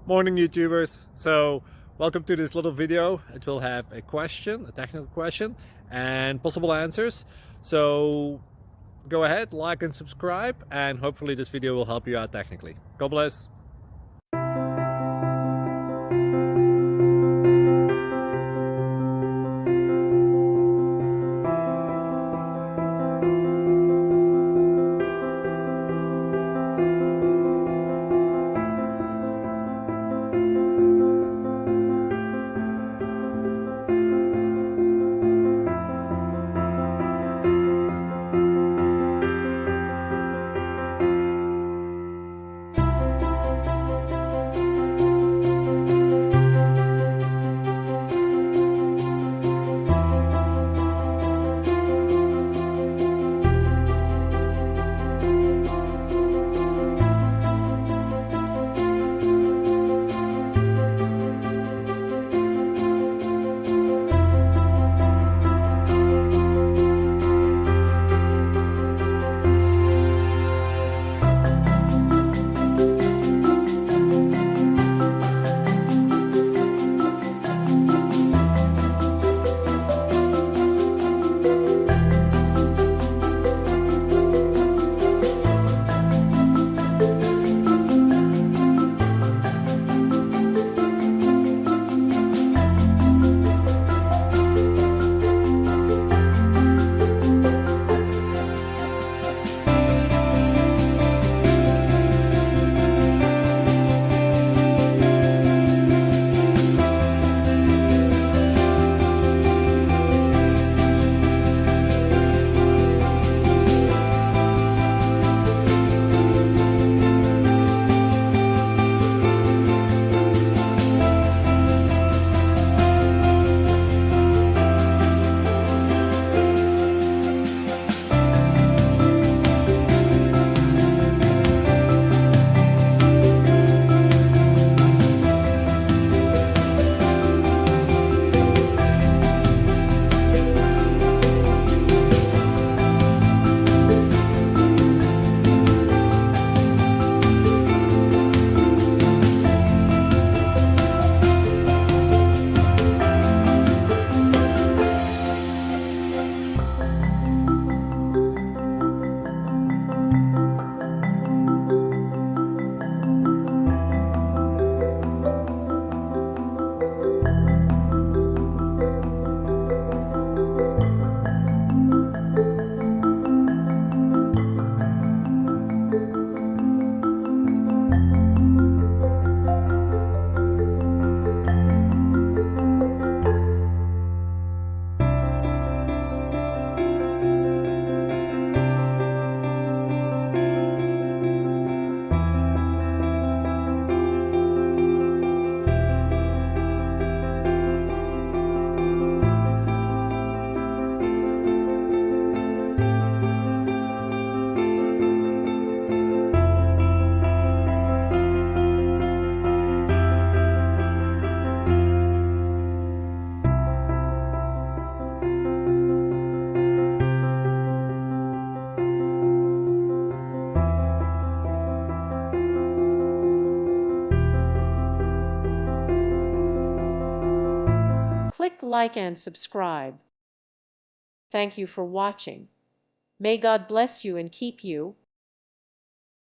Morning YouTubers. So welcome to this little video. It will have a question, a technical question, and possible answers. So go ahead, like and subscribe, and hopefully this video will help you out technically. God bless. Click like and subscribe. Thank you for watching. May God bless you and keep you.